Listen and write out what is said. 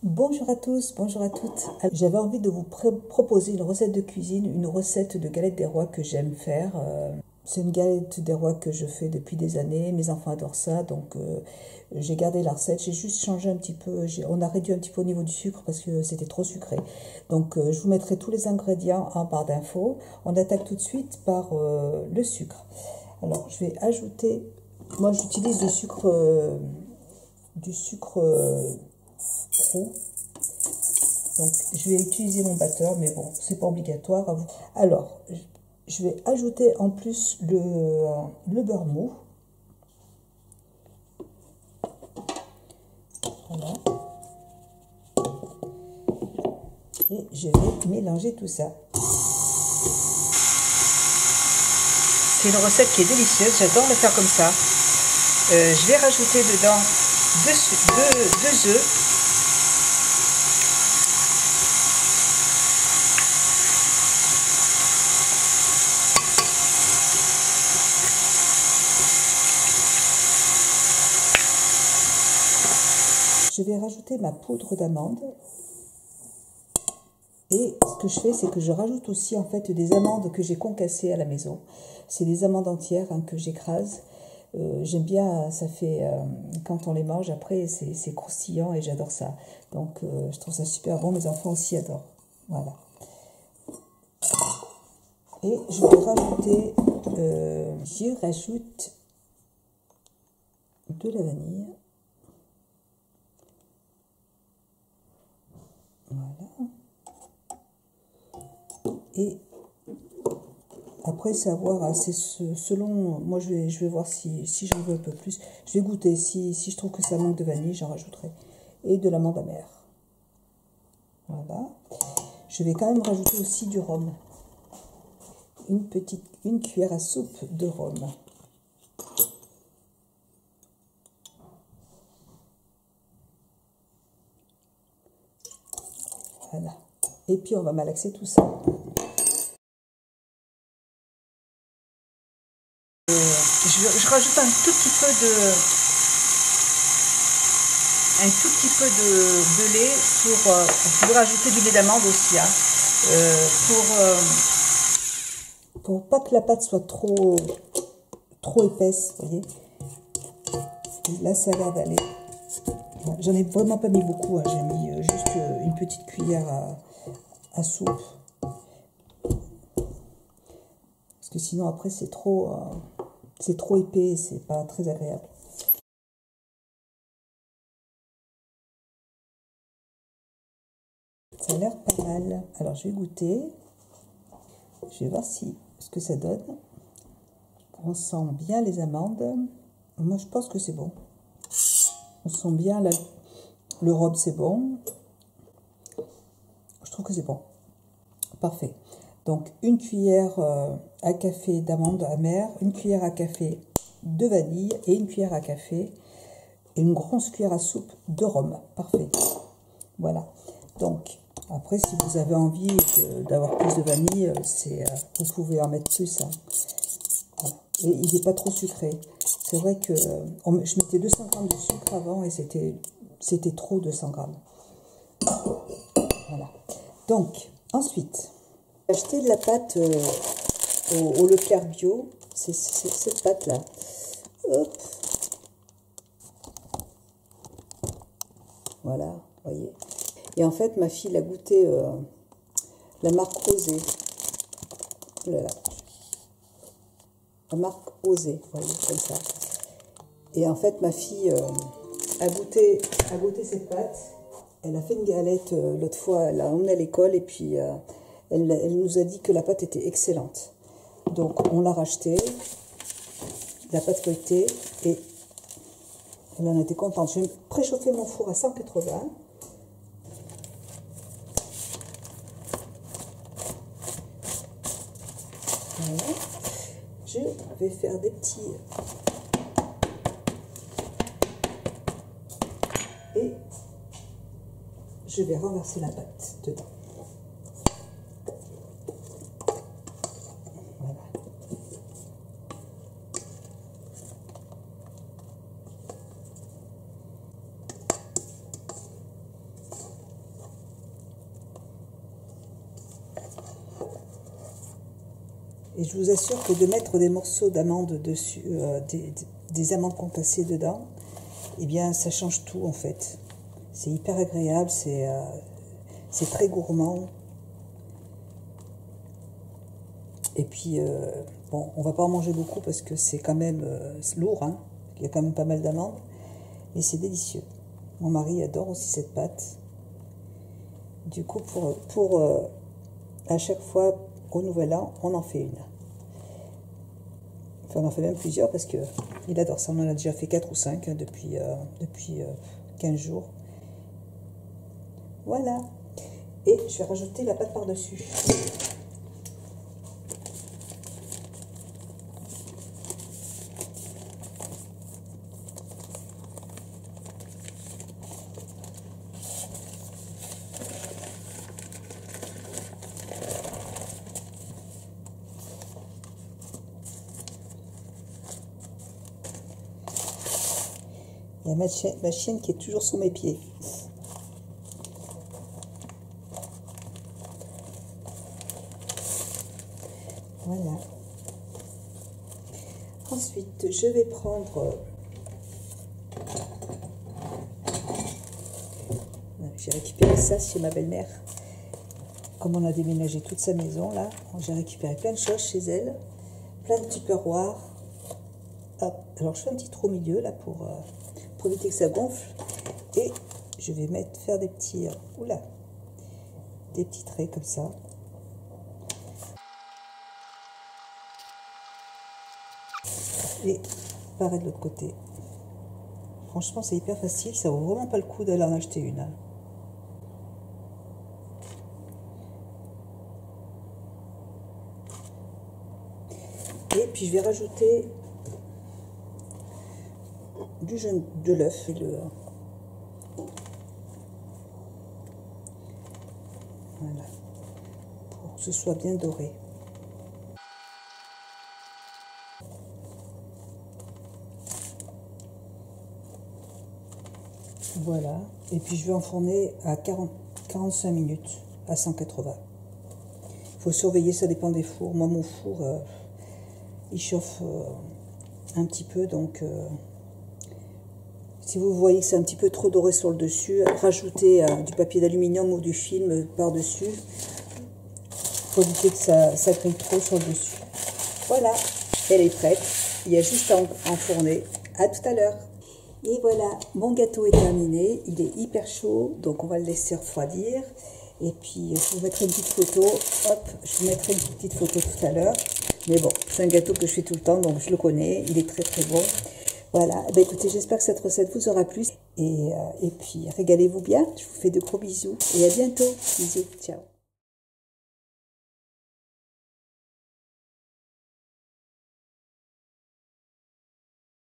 Bonjour à tous, bonjour à toutes. J'avais envie de vous proposer une recette de cuisine, une recette de galette des rois que j'aime faire. C'est une galette des rois que je fais depuis des années. Mes enfants adorent ça, donc j'ai gardé la recette. J'ai juste changé un petit peu. On a réduit un petit peu au niveau du sucre parce que c'était trop sucré. Donc je vous mettrai tous les ingrédients en barre d'infos. On attaque tout de suite par le sucre. Alors je vais ajouter. Moi j'utilise du sucre roux. Donc je vais utiliser mon batteur, mais bon, c'est pas obligatoire à vous. Alors, je vais ajouter en plus le beurre mou. Voilà. Et je vais mélanger tout ça. C'est une recette qui est délicieuse, j'adore le faire comme ça. Je vais rajouter dedans deux œufs. Je vais rajouter ma poudre d'amande. Et ce que je fais, c'est que je rajoute aussi en fait des amandes que j'ai concassées à la maison. C'est des amandes entières que j'écrase. J'aime bien, ça fait, quand on les mange après, c'est croustillant et j'adore ça. Donc je trouve ça super bon, mes enfants aussi adorent. Voilà. Et je vais rajouter, je rajoute de la vanille. Voilà. Et après, savoir, c'est selon, moi je vais voir si j'en veux un peu plus. Je vais goûter, si je trouve que ça manque de vanille, j'en rajouterai. Et de l'amande amère. Voilà. Je vais quand même rajouter aussi du rhum. Une cuillère à soupe de rhum. Voilà. Et puis on va malaxer tout ça. Je rajoute un tout petit peu de lait pour. Vous pouvez rajouter du lait d'amande aussi, hein, pour pas que la pâte soit trop épaisse, vous voyez. Là, ça a l'air d'aller. J'en ai vraiment pas mis beaucoup, hein. J'ai mis juste une petite cuillère à soupe. Parce que sinon, après, c'est trop épais, c'est pas très agréable. Ça a l'air pas mal. Alors, je vais goûter. Je vais voir ce que ça donne. On sent bien les amandes. Moi, je pense que c'est bon. On sent bien le rhum, c'est bon. Je trouve que c'est bon. Parfait. Donc, une cuillère à café d'amandes amères, une cuillère à café de vanille et une cuillère à café et une grosse cuillère à soupe de rhum. Parfait. Voilà. Donc, après, si vous avez envie d'avoir plus de vanille, vous pouvez en mettre plus. Hein. Voilà. Et il n'est pas trop sucré. C'est vrai que je mettais 200 g de sucre avant et c'était trop 200 g. Voilà. Donc, ensuite, j'ai acheté de la pâte au Leclerc bio. C'est cette pâte-là. Hop. Voilà, vous voyez. Et en fait, ma fille a goûté la marque Osée. Voilà. La marque Osée, vous voyez, comme ça. Et en fait, ma fille a goûté cette pâte. Elle a fait une galette l'autre fois, elle l'a emmenée à l'école et puis elle nous a dit que la pâte était excellente. Donc on l'a rachetée, la pâte feuilletée, et elle en était contente. Je vais préchauffer mon four à 180. Voilà. Je vais faire des petits... Et je vais renverser la pâte dedans. Voilà. Et je vous assure que de mettre des morceaux d'amandes dessus, des amandes concassées dedans, eh bien ça change tout en fait. C'est hyper agréable, c'est très gourmand. Et puis, bon, on va pas en manger beaucoup parce que c'est quand même lourd, hein. Il y a quand même pas mal d'amandes, mais c'est délicieux. Mon mari adore aussi cette pâte. Du coup, à chaque fois, au Nouvel An, on en fait une. Enfin, on en fait même plusieurs parce qu'il adore ça. On en a déjà fait 4 ou 5 hein, depuis 15 jours. Voilà. Et je vais rajouter la pâte par-dessus. Il y a ma chienne qui est toujours sous mes pieds. Voilà. Ensuite, je vais prendre... J'ai récupéré ça chez ma belle-mère. Comme on a déménagé toute sa maison, là, j'ai récupéré plein de choses chez elle. Plein de tupperwares. Hop. Alors, je fais un petit trou au milieu, là, pour éviter que ça gonfle. Et je vais faire des petits... des petits traits comme ça. Et pareil de l'autre côté. Franchement, c'est hyper facile. Ça vaut vraiment pas le coup d'aller en acheter une. Hein. Et puis, je vais rajouter du jaune de l'œuf. Voilà. Pour que ce soit bien doré. Voilà, et puis je vais enfourner à 45 minutes à 180. Il faut surveiller, ça dépend des fours. Moi, mon four, il chauffe un petit peu, donc si vous voyez que c'est un petit peu trop doré sur le dessus, rajoutez du papier d'aluminium ou du film par-dessus. Il faut éviter que ça grille trop sur le dessus. Voilà, elle est prête. Il y a juste à enfourner. À tout à l'heure. Et voilà, mon gâteau est terminé, il est hyper chaud, donc on va le laisser refroidir. Et puis, je vous mettrai une petite photo, hop, je vous mettrai une petite photo tout à l'heure. Mais bon, c'est un gâteau que je fais tout le temps, donc je le connais, il est très très bon. Voilà, ben écoutez, j'espère que cette recette vous aura plu. Et puis, régalez-vous bien, je vous fais de gros bisous et à bientôt. Bisous, ciao.